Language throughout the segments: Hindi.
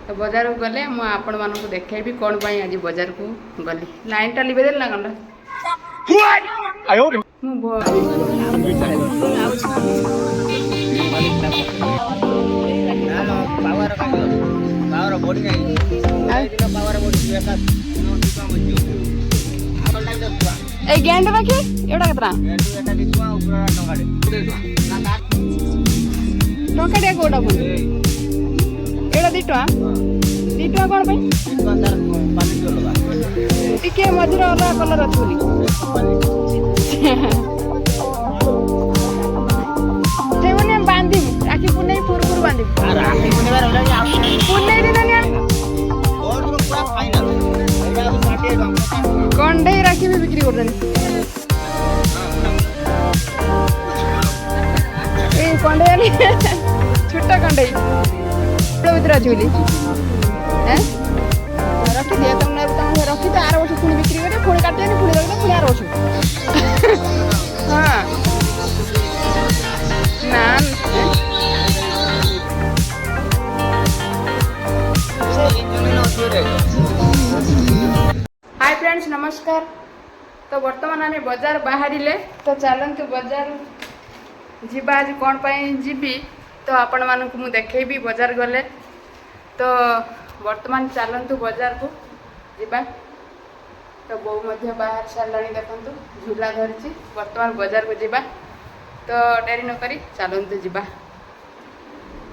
तो बजार को गले मुझे आपण मानक देखी कौन पाई आज बजार को गली लाइन टा लिबे देल ना कौन गेंड बाकी एटा कतरा टंका कोटा पुणी एटा 2 टका 2 टका कौन टिके मझे अलग कलर अच्छे बांधी राखी पुनई पूर्व बांधी पुनई दिन कंडे राखी भी बिक्री कर कंडे छोटा कंडे भर अच्छी रखी दिए तुमने रखी तो 8 वर्ष पुणी बिक्री कर पुणी काटे पुणी रखी पुणी 8 वर्ष हाँ ना हाय फ्रेंड्स नमस्कार। तो वर्तमान आम बजार बाहर तो चलतु बजार जीवा आज कौन पाई जीवी तो आपण मानक मु देखेबी बजार गले तो वर्तमान चलतु बजार को जीवा तो बो मध्य बाहर सारा देखु झूला धरी वर्तमान बजार को जीवा तो डेरी न करी चलतु जीवा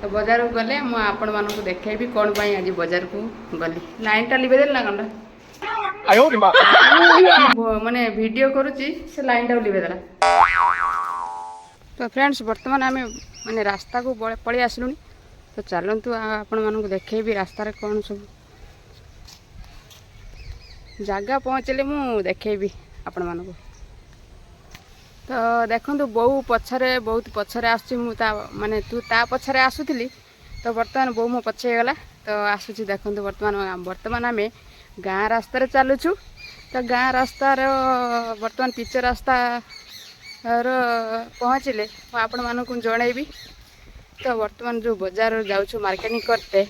तो बजार को गले मुझे आपण मानक देखेबी कौन पाई आज बजार को गली लाइन टा लिबे देल ना कौन माने वीडियो करुच्ची से लाइन टा लिबे देला। तो फ्रेंड्स वर्तमान आम माने रास्ता को पलि आसलुनी तो चलतु आपण मानक देखेबी रास्तार कौन सब जगह पहुँचले मु देखेबी आपण मानक। तो देखु बो पछरे बहुत पछरे आसुची मु ता माने तू ता पछरे आसुथली तो वर्तमान बो मो पछे गला तो आसुची देखु वर्तमान आम गाँ रास्तार चलुछु तो गाँ रास्तार वर्तमान पिच रास्ता पहुँचले आपण मानक जनइबी। तो वर्तमान जो बजार जाऊँ मार्केटिंग करते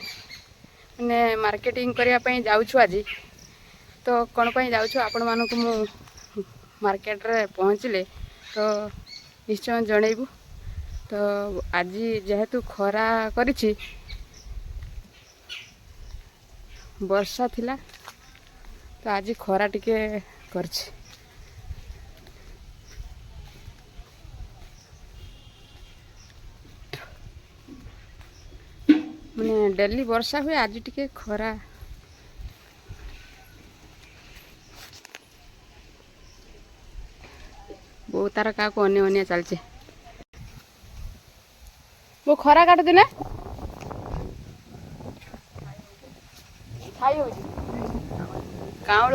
मैंने मार्केटिंग करने जाऊँ आज तो कौन पाई जाऊँ आपण मानक मु मार्केट रे पहुँचले तो निश्चय जनइबू। तो आज जेहेतु खरा करिछि वर्षा थिला तो आज खरा टिके करछि माने डेली वर्षा हुए आज टिके खरा वो तार क्या अनिया चलचे वो खरा काट दिने खाई हो काउल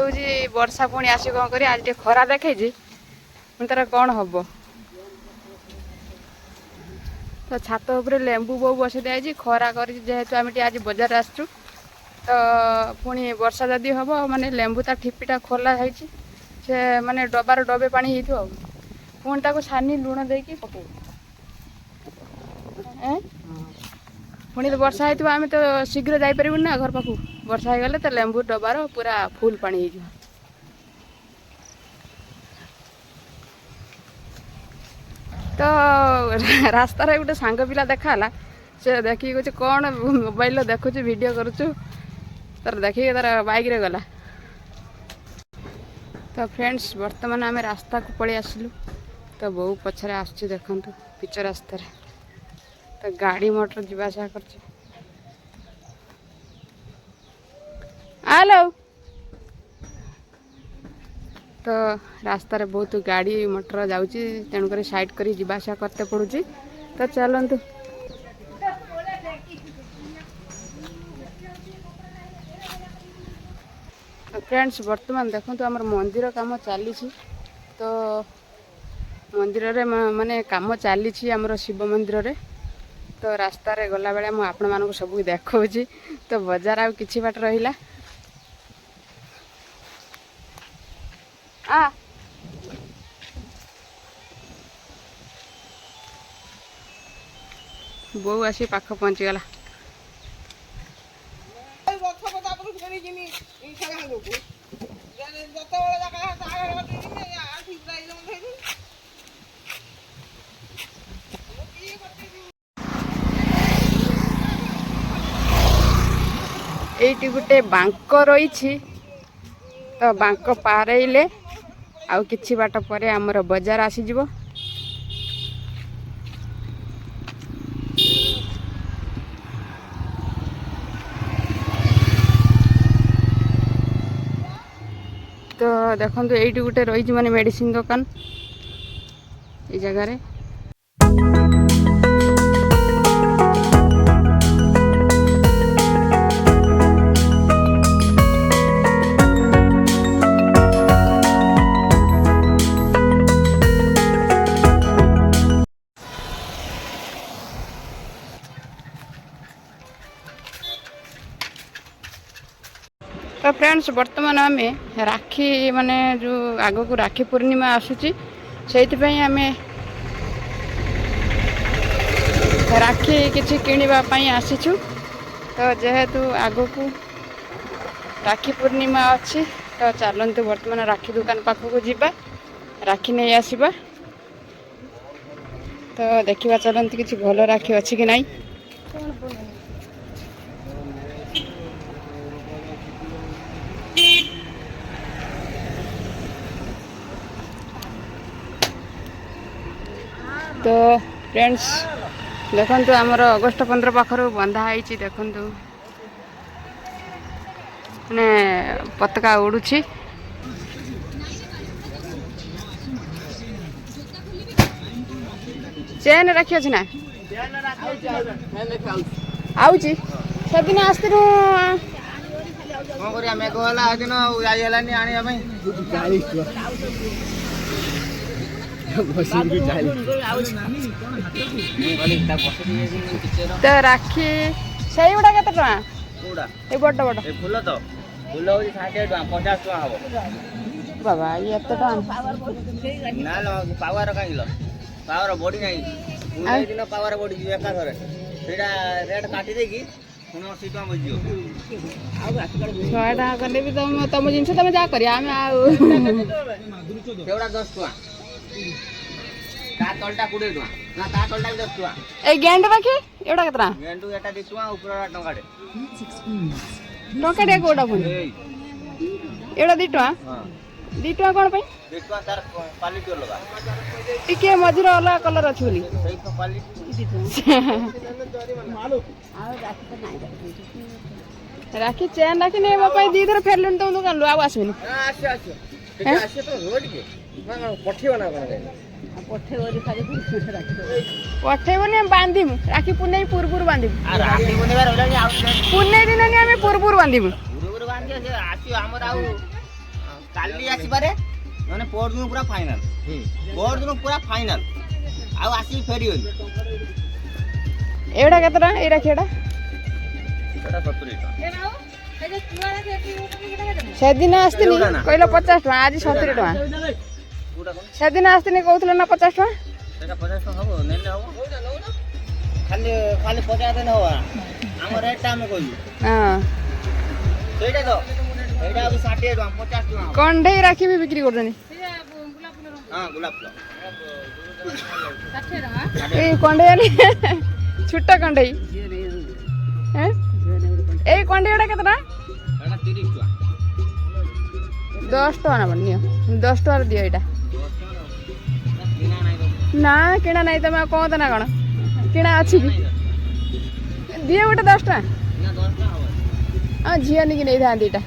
वर्षा पुणी आस कौन कर आज खरा देखे तार कौन हम तो छात उपरे लेंबू बो बसई दिखाई खरा कर जेहेतु आम आज बजार आसचु तो पुणी वर्षा जदि हम माने लेंबू ता ठिपीटा खोला है से माने डबार डबे पानी हो पुणी ताको छानी लुण देकी पके पुणी तो वर्षा है आम तो शीघ्र जापर ना घर पाखु वर्षा हो गले तो लेंबू डबार पूरा फुल पानी हो तो रास्ता गोटे सांग पिला देखाला से देखिए कहे कौन मोबाइल देखु वीडियो करुचु तर देखिए तार बाइक रे गला। तो फ्रेंड्स वर्तमान आम रास्ता को पलि आसलु तो बहु पछरे आसुची देखंतु पिच रास्ता रे तो गाड़ी मोटर जीवासा कर हेलो तो रास्ता रे बहुत गाड़ी मोटर जाऊँगी तेणुक साइड कर जीवासा करते पड़ुची तो चलतु फ्रेंड्स वर्तमान देखो आम मंदिर काम चली तो मंदिर रे माने काम चली आमर शिव मंदिर रे तो रास्ता रे गला बेले मु आपण मानक सब देखौची तो बाजार आ किछि बाट रहिला आ बो आसी पाख पहुँची गला এইটি গোटे बांक रही तो बांक पारइले आउ किछि बाट परे हमर बाजार आसीजिवो। तो देखो ये गोटे रही माने मेडिसिन दुकान ये जगह रे। तो फ्रेंड्स वर्तमान आम राखी माने जो आग को राखी पूर्णिमा आसूची से आम राखी किसी किणापी आसीचु। तो जेहेतु आग को राखी पूर्णिमा अच्छी तो चलतु वर्तमान राखी दुकान पाखक जीवा राखी नहीं आसवा। तो देखा चलते किसी भल राखी अच्छी कि नहीं। तो फ्रेंड्स देखंतु आमर अगस्ट 15 पाखर बंधा है देखंतु ने पताका उड़ुछि। चेन रखी अछि ना आउछि सेदिन आस्तिनु कौन करिया मेघ होला दिन जाई हलानी आनिया भाई 40 तो राखी सही गुड़ा केते टका कोडा ए बड़ बड़ ए फूल तो फूल होई 60 टका 50 टका हबो बाबा ये एते टका ना low power Kylo power body नहीं पूरा दिन पावर बॉडी जी एका धरे सेटा रेट काटी दे की 80 टका बजियो 100 टका करले भी तुम जिंस तुम जा करिया हम केवड़ा 10 टका ता तलटा 20 टका ना ता तलटा 10 टका ए गेंड राखी एडा केतरा गेंडू एटा 2 टका ऊपर टंगाडे टका दे कोडा फुल एडा 2 टका हां 2 टका कोन पई 2 टका तार क्वालिटी लगा टिके मझिर अलग कलर अछि बोली सही क्वालिटी राखी चेन राखी ने मो पई 2 थर फेरलुन तुम दुकान लो आ आसबिनी आसे आसे ठीक है आसे तो रोड के ना पठियो ना कोन पठेबनी बांधिमु राखी पुनै पुरपुर बांधिमु आ राखी बनेबार होला नि आउ पुनै दिन नि आमे पुरपुर बांधिमु पुरपुर बांधे से आसी हमर आउ काली आसी पारे माने पोर दिन पूरा फाइनल पोर दिन पूरा फाइनल आउ आसी फेरी होई एडा केतरा ए राखी एडा एटा 70 टका सेदिन आस्तिनी कहलो 50 टका आज 70 टका सेदिन आस्तिनी कहउतले ना 50 टका सेटा 50 टका हबो नेने हबो खाली खाली 50 दिन हवा हमर रेट टा में कहलु हां सेटा तो एटा अब 60 टका 50 टका कंढई राखी भी बिक्री करदनी हां गुलाब फूल 60 टका ए कंढई आनी छुट्टा कंढई हैं ए कंढई एडा केतरा एटा 30 टका 10 टका ना बनियो 10 टका दियो एटा ना किणा नहीं तुम कौन ना कौन किणा अच्छी कि दिए गोटे 10 टका हाँ झील नहीं नहीं था दीटा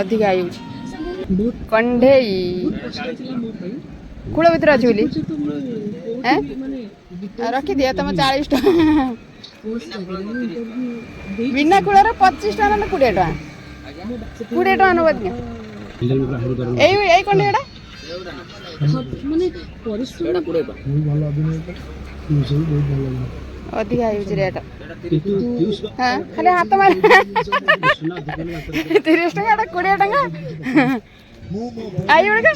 अधिक आयु कंढई कूल भर अच्छी बोली रखी दिया तुम 40 टका बिना कूल 25 टका ना 20 टका 20 टका नब এই কোন এটা মানে পরিশ্রম এটা পুরো ভালো অভিনয়টা সেই বহুত ভালো লাগে ଅଧିକା ହେଉଛି ରେଟ୍ ହଁ ଖାଲି ହାତ ମାରି 30 ଟଙ୍କା ଏଟା 20 ଟଙ୍କା ଆଇ ଗୁଡିକ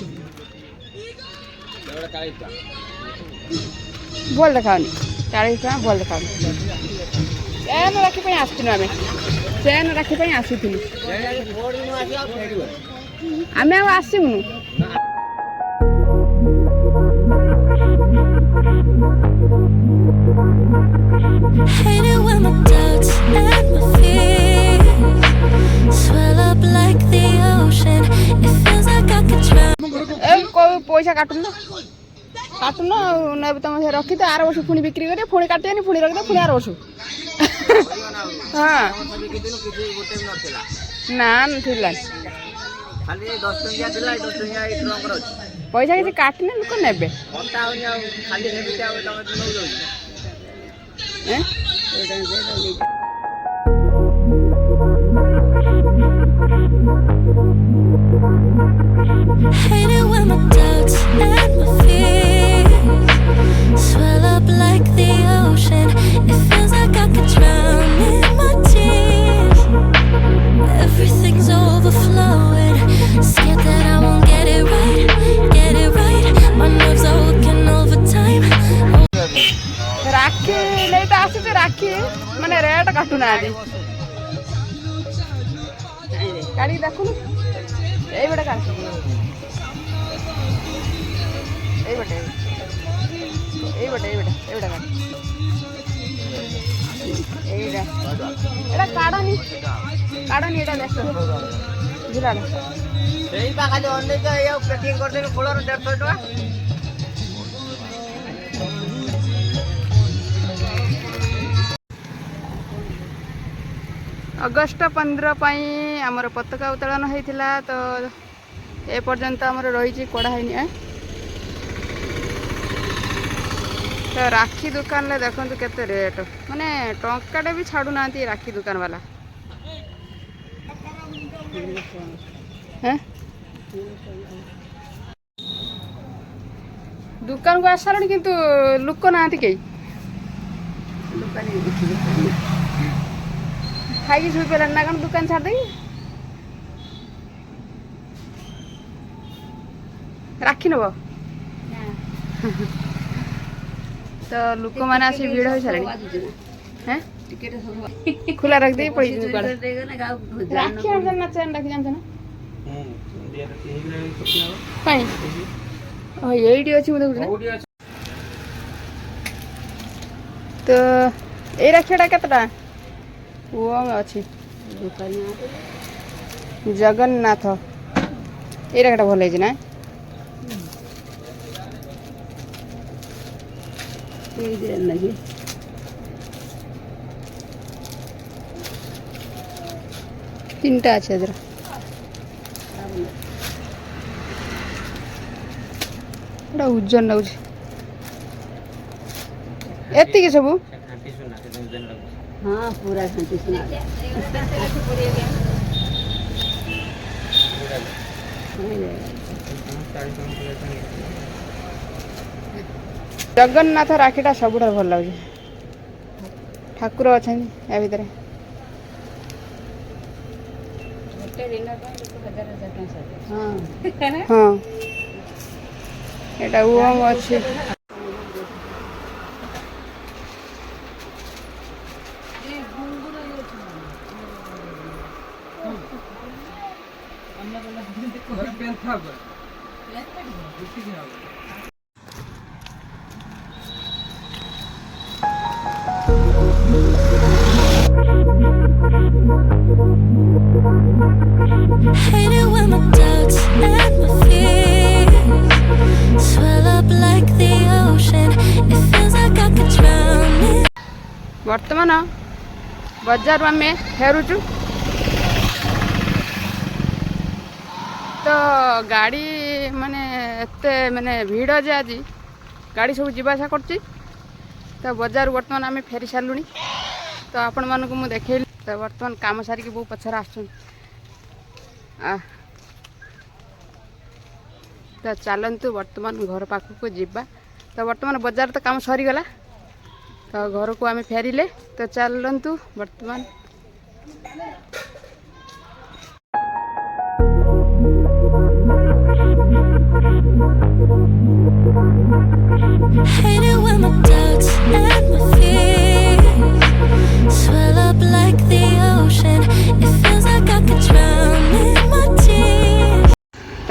ଭଲ ଦେଖାଉନି 40 ଟଙ୍କା ଭଲ ଦେଖାଉ ଚେନ୍ ରାକ୍ଷୀ ପାଇଁ ଆସିଥିଲୁ ଆମେ ଚେନ୍ ରାକ୍ଷୀ ପାଇଁ ଆସିଥିଲୁ ଆମେ ଆଉ ଆସିବୁନୁ Hate it when my doubts and my fears swell up like the ocean. It feels like I could drown. ଏ କୋଉ ପଇସା କାଟୁନ ଆଉ ନେବେ ତମ ସେ ରଖିଥ ଆର ବର୍ଷ ପୁଣି ବିକ୍ରି କରିବେ ପୁଣି କାଟିବେନି ପୁଣି ରଖିଦେବେ ପୁଣି ଆର ବର୍ଷ ହଁ ନା ନଥିଲା ଖାଲି 10 ଟଙ୍କିଆ ଥିଲା 10 ଟଙ୍କିଆ ଏଇ ଟ୍ରଙ୍କର ଅଛି ପଇସା କିଛି କାଟିନେ ଲୋକ ନେବେ କଟା ହଉନି ଆଉ ଖାଲି ସେମିତି ଆଉ ତମେ ନଉଛ Hate it when my doubts and my fears swell up like the ocean. It feels like I could drown in my tears. Everything's overflowing. Scared that I won't get it right. My nerves are working overtime. Rakhi ନେଇ ତ ଆସୁଛି ରାକ୍ଷୀ ମାନେ ରେଟ୍ କାଟୁନାହାନ୍ତି କାଢିକି ଦେଖୁନୁ ଏଇପଟେ କାଢ ଏଇପଟେ କାଢ ଏଇଟା ଏଇଟା କାଢନି ଏଇଟା ଦେଖ ବୁଝିଲା ସେଇ ପାଖାଲି ଅନେକ ଏଇ ଆଉ ପ୍ୟାକିଂ କରିଦେବେ ଖୋଳର 150 ଟଙ୍କା ଅଗଷ୍ଟ 15 ପାଇଁ ଆମର ପତାକା ଉତ୍ତୋଳନ ହେଇଥିଲା ତ ଏ ପର୍ଯ୍ୟନ୍ତ ଆମର ରହିଛି କଢ଼ା ହେଇନି ତ ରାକ୍ଷୀ ଦୋକାନରେ ଦେଖନ୍ତୁ କେତେ ରେଟ୍ ମାନେ ଟଙ୍କାଟେ ବି ଛାଡ଼ୁନାହାନ୍ତି ରାକ୍ଷୀ ଦୋକାନ ବାଲା ଦୋକାନକୁ ଆସିସାରିଣି କିନ୍ତୁ ଲୋକ ନାହାନ୍ତି କେହି ଖାଇକି ଶୋଇ ପଡ଼ିଲାଣି ନା କ'ଣ ଦୋକାନ ଛାଡ଼ିଦେଇ ରାକ୍ଷୀ ନେବ ତ ଲୋକମାନେ ଆସି ଭିଡ଼ ହୋଇସାରିଲେଣି ଖୋଲା ରଖିଦେଇ ପଳେଇଯିବୁ ରାକ୍ଷୀ ଆଣିଛ ନା ଚେନ୍ ରାକ୍ଷୀ ଜାଣିଛ ନା କାଇଁ ଏଇଠି ଅଛି ମୁଁ ଦେଖୁଛି ତ ଏଇ ରାକ୍ଷୀଟା କେତେ ଟଙ୍କା ଓମ୍ ଅଛି ଜଗନ୍ନାଥ ଏଇ ରାକ୍ଷୀଟା ଭଲ ହେଇଛି ନା ତିନିଟା ଅଛି ଏଥିର ଏଇଟା ଓଜନ ଲାଗୁଛି ଏତିକି ସବୁ हाँ पूरा घंटी सुना ଜଗନ୍ନାଥ ରାକ୍ଷୀଟା ସବୁଠାରୁ ଭଲ ଲାଗୁଛି ଠାକୁର ଅଛନ୍ତି ୟା ଭିତରେ ହଁ ଏଇଟା ଓମ୍ ଅଛି Hate it when my doubts and my fears swell up like the ocean. It feels like I could drown in. ବର୍ତ୍ତମାନ ବଜାରରୁ ଆମେ ଫେରୁଛୁ ତ ଗାଡ଼ି ମାନେ ଏତେ ମାନେ ଭିଡ଼ ଯେ ଆଜି ଗାଡ଼ି ସବୁ ଯିବା ଆସିବା କରୁଛି ତ ବଜାରରୁ ବର୍ତ୍ତମାନ ଆମେ ଫେରି ସାରିଲୁଣି ତ ଆପଣମାନଙ୍କୁ ମୁଁ ଦେଖେଇଲି ତ ବର୍ତ୍ତମାନ କାମ ସାରିକି ବହୁ ପଛରେ ଆସୁଛନ୍ତି ତ ଚାଲନ୍ତୁ ବର୍ତ୍ତମାନ ଘର ପାଖକୁ ଯିବା ତ ବର୍ତ୍ତମାନ ବଜାର ତ କାମ ସରିଗଲା ତ ଘରକୁ ଆମେ ଫେରିଲେ ତ ଚାଲନ୍ତୁ ବର୍ତ୍ତମାନ Hate it when my doubts and my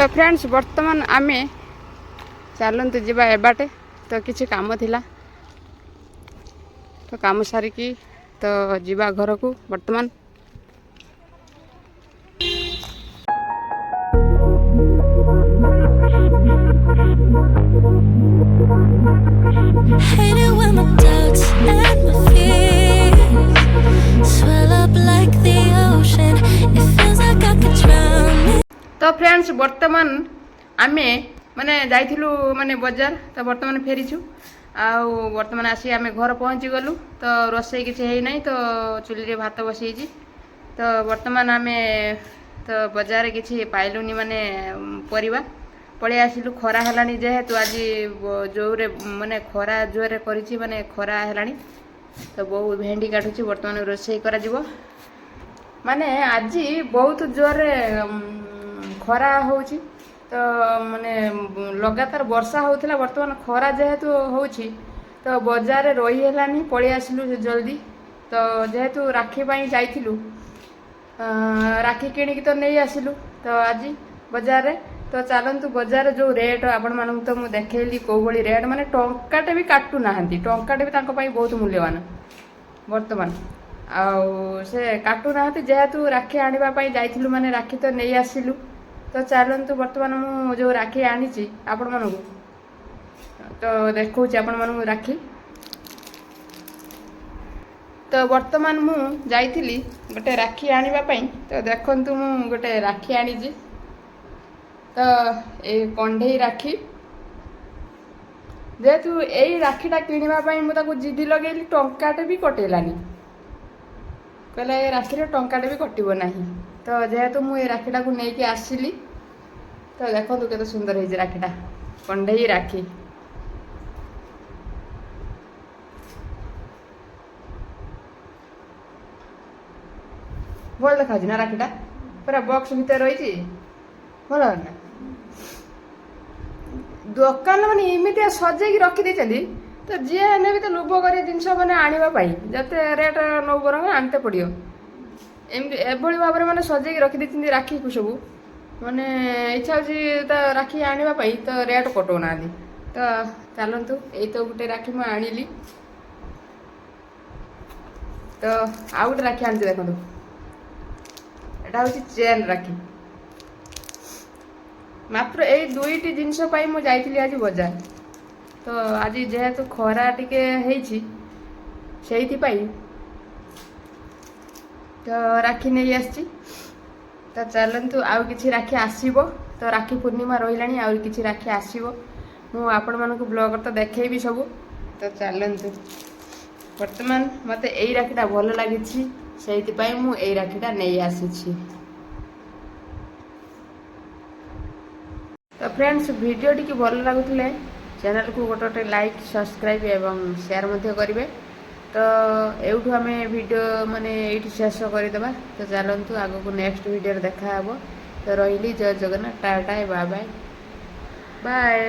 तो फ्रेंड्स वर्तमान आमे चलतु जीवा एबाटे तो किसी काम थिला तो काम सारिकी तो जीवा घर को वर्तमान Hate it when my doubts and my fears swell up like the ocean. It feels like I could drown in. तो फ्रेंड्स वर्तमान आमे माने जाइथिलु माने बाजार तो वर्तमान फेरीछु आउ वर्तमान आसी आमे घर पहुँची गलु तो रोसई किसी है नहीं तो चुली रे भात बसईची तो वर्तमान आमे तो बाजार किसी पाइलुनी माने परिबा पळै आसिलु खरा हेलानी जेहेतु आज जोरे माने खरा जोरे करिछि माने खरा हेलानी तो बहु भेंडी काटुछि वर्तमान रोसई करा जिवो माने आज बहुत जोरे खरा होउछि तो माने लगातार वर्षा होउथिला वर्तमान खरा जेहेतु होउछि तो बाजार रे रही हेलानी पळै आसिलु जल्दी तो जेहेतु राखी पाई जाइथिलु राखी किणी तो नहीं आसिलु तो आज बाजार रे तो चलतु बाजार जो रेट आपण मानू तो मु देखैली को भली रेट माने टंकाटे भी काटू नाहंती टंकाटे भी तांको पाई बहुत मूल्यवान वर्तमान आउ से काटू नाहंती जेहेतु राखी आनिबा पाई जाइथिलु माने राखी तो नहीं आसिलु तो चलतु वर्तमान मु जो राखी आनीची आपण मानू तो देखौची आपण मानू राखी तो वर्तमान मु जाइथिली गोटे राखी आनिबा पाई तो देखंतु मु गोटे राखी आनीची तो ए कंढई राखी जेहेतु यही राखीटा किणवाई मुझे जिदी लगे टंकाटे भी कटेलानी कहला ए राखी टंकाटे भी कटो ना तो जेहेतु मुझे राखीटा को लेकिन आसली तो देखो केते सुंदर है राखीटा कंढई राखी भल देखा ना राखीटा पूरा बॉक्स भीतर रही भल ना दुकान मैंने एमती सजेक रखी तो जी ने भी तो लोभ कर जिनस मैंने आने जते रेट नौ बर आनते पड़ो एभली भाव में मैंने सजेक रखी राखी को सब मैंने इच्छा हो राखी आने तो रेट कटौना तो चलतु यही तो गोटे राखी मुझे आनिली तो आउ गोटे राखी आनी देखो यहाँ हूँ चेन राखी मात्र यही दुईटी जिनस मुझे जाइली आज बाजार तो आज जेहेतु खरा टिके से तो राखी नहीं आसी तो चलतु आउ किसी राखी आसब तो राखी पूर्णिमा रही आउ किसी राखी आसब मु आपण मानक ब्लॉग तो देखेबी सब तो चलतु वर्तमान मत यही राखीटा भल लगी से मु यही राखीटा नहीं आसी तो फ्रेंड्स वीडियो टी भल लगुले चैनल को गोटे गोटे लाइक सब्सक्राइब एवं शेयर करेंगे तो एठू आम वीडियो माने ये शेष करदे तो चलतु आग को नेक्स्ट वीडियो देखा तो रही जय Jagannath tata bye bye bye.